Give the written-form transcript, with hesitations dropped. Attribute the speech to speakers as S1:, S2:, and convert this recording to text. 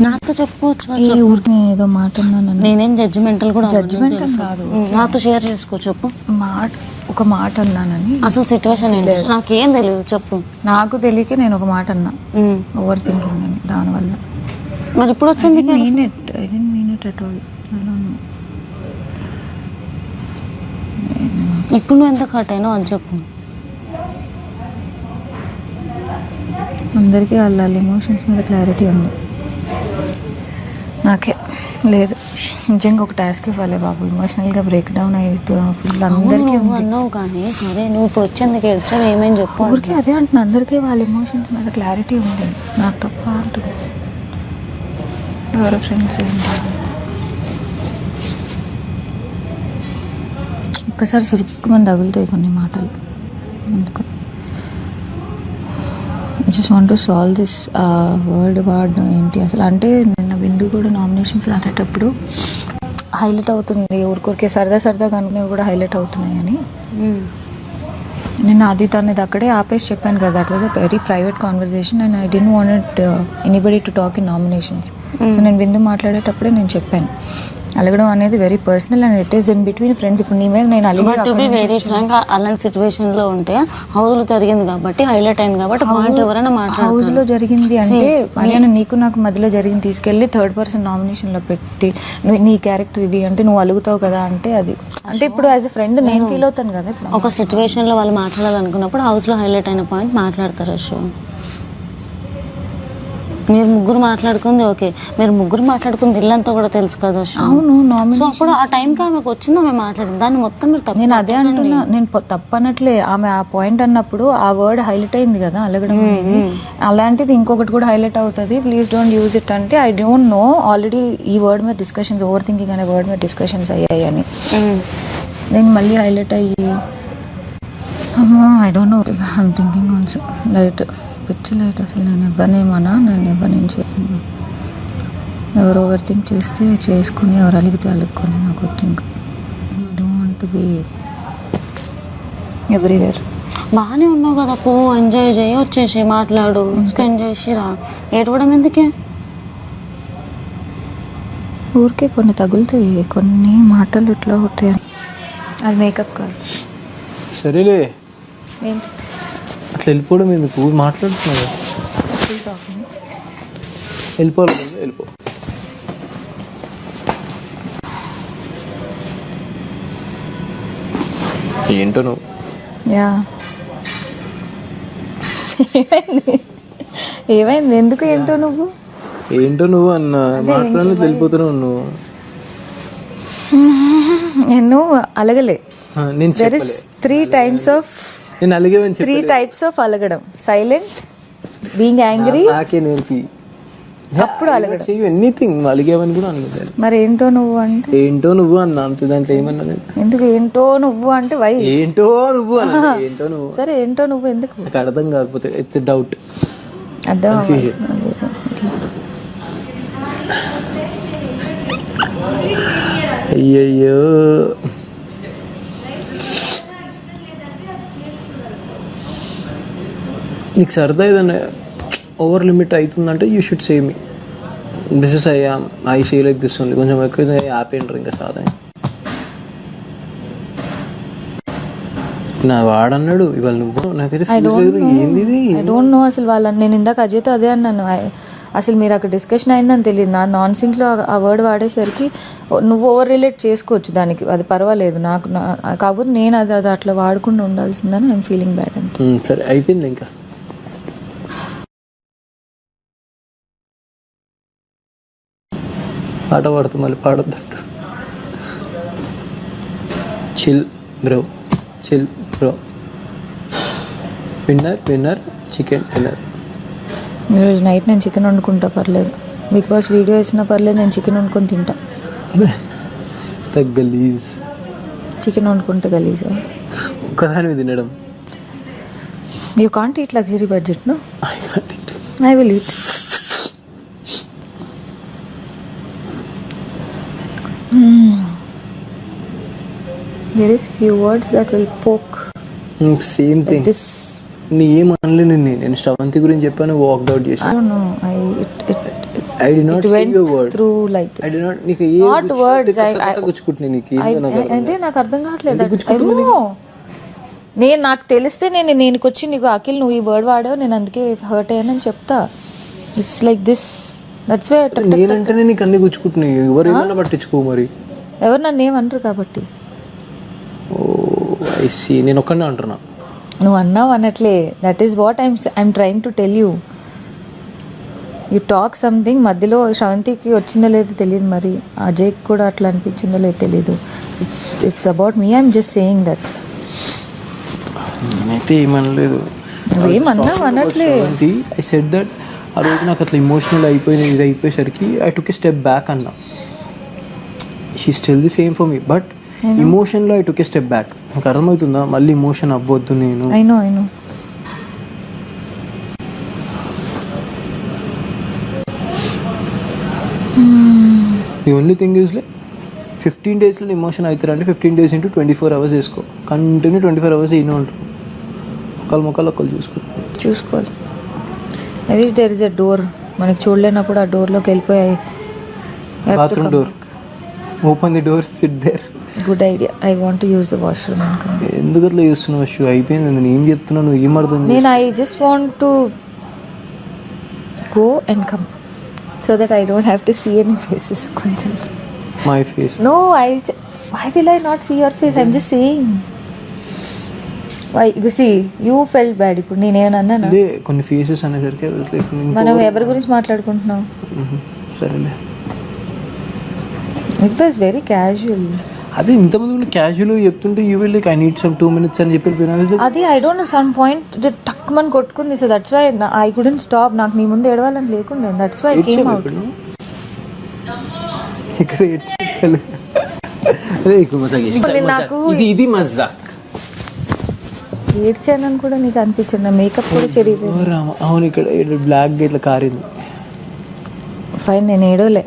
S1: నాతో చెప్పుకోవచ్చు.
S2: ఊరికి ఏదో మాట ఉన్నాను.
S1: నేనేం జడ్జిమెంటల్ కూడా
S2: కాదు,
S1: నాతో షేర్ చేసుకో. చెప్పు.
S2: ఒక మాట అన్నానని.
S1: అసలు సిచ్యువేషన్ ఏంటి నాకేం తెలియదు, చెప్పు.
S2: నాకు తెలియక నేను ఒక మాట అన్నా, ఓవర్ థింకింగ్ అని. దానివల్ల
S1: మరి ఇప్పుడు వచ్చింది. ఇప్పుడు నువ్వు ఎంత కట్ అయినావు అని చెప్పు.
S2: అందరికీ వాళ్ళ ఎమోషన్స్ మీద క్లారిటీ ఉంది, నాకే లేదు. నిజంగా ఒక టాస్క్ ఇవ్వాలి బాబు. ఎమోషనల్గా బ్రేక్ డౌన్ అయితే ఫుల్ అందరికీ
S1: అన్నావు. కానీ సరే నువ్వు ఇప్పుడు వచ్చేందుకు వచ్చావు, ఏమేమి చెప్పు.
S2: ఊరికే అదే అంటున్నా, అందరికీ వాళ్ళ ఎమోషన్స్ మీద క్లారిటీ ఉంది, నాకు తప్ప అంటుంది. ఎవరో ఫ్రెండ్స్ ఒక్కసారి సురుక్కుమని తగులుతాయి కొన్ని మాటలు. అందుకు just want to solve this word ఏంటి అసలు అంటే. నిన్న బిందు కూడా నామినేషన్స్ ఆడేటప్పుడు హైలైట్ అవుతుంది, ఊరికొరికే సరదాగా అనుకునేవి కూడా హైలైట్ అవుతున్నాయి అని. నేను అది తనది అక్కడే ఆపేసి చెప్పాను కదా, that was a very private conversation and I don't want anybody to talk in nominations. So నేను బిందు మాట్లాడేటప్పుడే నేను చెప్పాను, అలగడం అనేది very personal and it is in between friends. ఇప్పుడు నీ మీద నేను
S1: వెరీ ఫ్రాంక్ అలాంటి సిచ్యువేషన్ లో ఉంటే హౌస్ లో జరిగింది కాబట్టి హైలైట్ అయింది కాబట్టి పాయింట్ ఎవరైనా
S2: హౌస్ లో జరిగింది అంటే నేను నీకు నాకు మధ్యలో జరిగింది తీసుకెళ్లి థర్డ్ పర్సన్ నామినేషన్ లో పెట్టి నీ క్యారెక్టర్ ఇది అంటే నువ్వు అలుగుతావు కదా అంటే అది అంటే ఇప్పుడు యాజ్ ఎ ఫ్రెండ్ నేను ఫీల్ అవుతాను కదా.
S1: ఒక సిచ్యువేషన్ లో వాళ్ళు మాట్లాడాలనుకున్నప్పుడు హౌస్ లో హైలైట్ అయిన పాయింట్ మాట్లాడతారు. షో మీరు ముగ్గురు మాట్లాడుకుంది ఓకే, మీరు ముగ్గురు మాట్లాడుకుంది ఇల్లంతా కూడా తెలుసు కదా.
S2: అవును,
S1: సో అప్పుడు ఆ టైంకి ఆమెకు వచ్చింది, ఆమె మాట్లాడింది, దాన్ని మొత్తం మీరు తప్పు.
S2: నేను అదే అంటున్నా, నేను తప్పనట్లే. ఆమె ఆ పాయింట్ అన్నప్పుడు ఆ వర్డ్ హైలైట్ అయింది కదా, అలగడం అనేది. అలాంటిది ఇంకొకటి కూడా హైలైట్ అవుతుంది, ప్లీజ్ డోంట్ యూజ్ ఇట్ అంటే ఐ డోంట్ నో. ఆల్రెడీ ఈ వర్డ్ మీద డిస్కషన్స్, ఓవర్ థింకింగ్ అనే వర్డ్ మీద డిస్కషన్స్ అయ్యాయి అని నేను మళ్ళీ హైలైట్ అయ్యి I don't no, I'm thinking also light పిచ్చి లైట్. అసలు నేను ఎవరినేమన్నా, నేను ఎవరిని చేయను. ఎవరు ఓవర్ థింక్ చేస్తే చేసుకుని, ఎవరు అలిగితే అలుక్కొని, నాకు think I don't want to be everywhere.
S1: బాగానే ఉన్నావు కదా, పో ఎంజాయ్ చేయి, వచ్చేసి మాట్లాడు, స్పెండ్ చేసిరా. ఏడవడం ఎందుకే?
S2: ఊరికే కొన్ని తగులుతాయి, కొన్ని మాటలు ఇట్లా ఉంటాయి. అది మేకప్ కాదు.
S3: సరేలే,
S2: ఏంటి
S3: అట్లా వెళ్ళిపోవడం ఎందుకు? మాట్లాడుతున్నావు, వెళ్ళిపోవాలి, వెళ్ళిపో. ఏంటో నువ్వు.
S2: యా ఏమైంది ఎందుకు ఏంటో నువ్వు
S3: అన్న మాట్లాడి వెళ్ళిపోతున్నావు నువ్వు.
S2: నేను అలగలే.
S3: నేను
S2: there is three types of అలగడం. సైలెంట్, బీయింగ్ యాంగ్రీ,
S3: నాకే నేర్పి
S2: అప్పుడు అలగడం.
S3: ఎనీథింగ్ అలిగేవని కూడా అనలేదు.
S2: మరి ఏంటో నువ్వు అంటే
S3: ఏంటో నువ్వు అన్న అంతే, దాంట్లో ఏమన్నా.
S2: ఎందుకు ఏంటో నువ్వు అంటే వై
S3: ఏంటో నువ్వు అన్న, ఏంటో నువ్వు.
S2: సరే ఏంటో నువ్వు ఎందుకు
S3: నాకు అర్థం కాకపోతే ఇట్స్ డౌట్,
S2: అర్థం.
S3: అయ్యయ్యో, నీకు సరదా ఏదన్నా ఓవర్ లిమిట్ అవుతుందంటే you should say me this is I see like this only. కొంచెం ఎక్కువ ఆపేంటారు ఇంకా సాదా. నా వాడన్నాడు ఇవాళ నువ్వు, నాకైతే ఏంది
S2: ఐ డోంట్ నో అసలు వాళ్ళని. నేను ఇందాక అజయ్తో అదే అన్నాను, అసలు మీరు అక్కడ డిస్కషన్ అయిందని తెలియదు. నా నాన్ సింక్లో ఆ వర్డ్ వాడేసరికి నువ్వు ఓవర్ రిలేట్ చేసుకోవచ్చు దానికి, అది పర్వాలేదు నాకు. కాకపోతే నేను అది అట్లా వాడకుండా ఉండాల్సిందని ఐఎమ్ ఫీలింగ్ బ్యాడ్ అంతే.
S3: సరే అయిపోయింది. ఇంకా పాట పాడుతూ మళ్ళీ పాడొద్దంటు. Chill bro, chill bro. Winner chicken dinner.
S2: ఈరోజు నైట్ నేను చికెన్ వండుకుంటా, పర్లేదు. బిగ్ బాస్ వీడియో వేసినా పర్లేదు, నేను చికెన్ వండుకొని తింటా.
S3: గలీజ్
S2: చికెన్ వండుకుంటా గలీజ్.
S3: ఒక్కదాని తినడం.
S2: You can't eat luxury budget no. I will eat. There is few words that will poke
S3: same thing.
S2: This
S3: నీ ఏం అనలేను, నేను శ్రవంతి గురించి చెప్పాను, వాక్ అవుట్
S2: I
S3: చేశాను.
S2: don't know.
S3: I did not
S2: It
S3: see
S2: went
S3: your word.
S2: through like
S3: I
S2: this.
S3: Did not నీకు ఏ
S2: Not words.
S3: గుచ్చుకుంటున్నాయి నీకు ఏందో నాకు అర్థం
S2: అదే నాకు అర్థం కావట్లేదు.
S3: ఎందుకు గుచ్చుకుంటుంది
S2: నేను నాకు తెలిస్తే నేను వచ్చి నీకు అఖిల్ నువ్వు ఈ వర్డ్ వాడావు నేను అందుకే హర్ట్ అయ్యానని చెప్తా. It's like this. That's why
S3: నేనంటేనే నీకు అన్ని గుచ్చుకుంటున్నాయి, ఎవరు ఏమన్నా పట్టించుకో మరి.
S2: ఎవరు నన్ను ఏమంటారు కాబట్టి.
S3: ఓ ఐ సీ, నేను ఒక్కనే అంటున్నా.
S2: నువ్వు అన్నావు అనట్లే. That is what I'm trying to tell you. You talk something, మధ్యలో శ్రవంతికి వచ్చిందో లేదో తెలియదు, మరి అజయ్కి కూడా అట్లా అనిపించిందో లేదో తెలియదు. It's about me. I'm just saying that.
S3: నేనైతే ఏమనలేదు.
S2: నువ్వేమన్నావు అనట్లే.
S3: ఐ సెడ్ దట్ ఆ రోజు నాకు అట్లా ఇమోషనల్ అయిపోయింది, ఇది అయిపోయేసరికి I took a step back అన్నా. She still the same for me, but ఇమోషన్లో I took a step back. నాకు అర్థమవుతుందా, మళ్ళీ ఇమోషన్ అవ్వద్దు నేను.
S2: I know
S3: the only thing is like 15 daysలో ఇమోషన్ అవుతారంటే 15 days into 24 hours వేసుకో. కంటిన్యూ 24 hours ఈయన ఉంటారు, ఒకళ్ళు
S2: చూసుకోవాలి. I wish there is a door, మనకి చూడలేనప్పుడు ఆ డోర్లోకి వెళ్ళిపోయాయి.
S3: Bathroom door, open the door, SIT there.
S2: Good idea. I want to use the washroom.
S3: ఎందుకు అట్లా చూస్తున్నావు షూ? అయిపోయింది, నేను ఏం చెప్తున్నాను, నువ్వు ఏం అర్థం?
S2: నేను I just want to go and come so that I don't have to see any faces. కొంచెం
S3: my face.
S2: No, why will I not see your face? I'm just saying. Why? You see, you felt bad. ఇప్పుడు నేనేమన్నా
S3: అంటే కొన్ని faces అనేసరికి
S2: మనం ఎవరి గురించి మాట్లాడుకుంటున్నాం?
S3: సరేలే,
S2: ఇట్ వాస్ వెరీ క్యాజువల్.
S3: అదే ఇంతమంది క్యాజువల్ చెప్తుంటే you will like I need some 2 minutes అని చెప్పి
S2: అది I don't know some point టక్ మని కొట్టుకుంది. So that's why I couldn't stop. నాకు నీ ముందు ఏడవాలని లేకుండా. That's why I came out.
S3: ఇక్కడ ఇది మజాక్.
S2: ఏడ్చానని కూడా నీకు అనిపించింది? నా మేకప్ కూడా చెరిగి.
S3: అవును, ఇక్కడ బ్లాక్ ఇట్లా కారింది.
S2: ఫైన్, నేను ఏడవలే.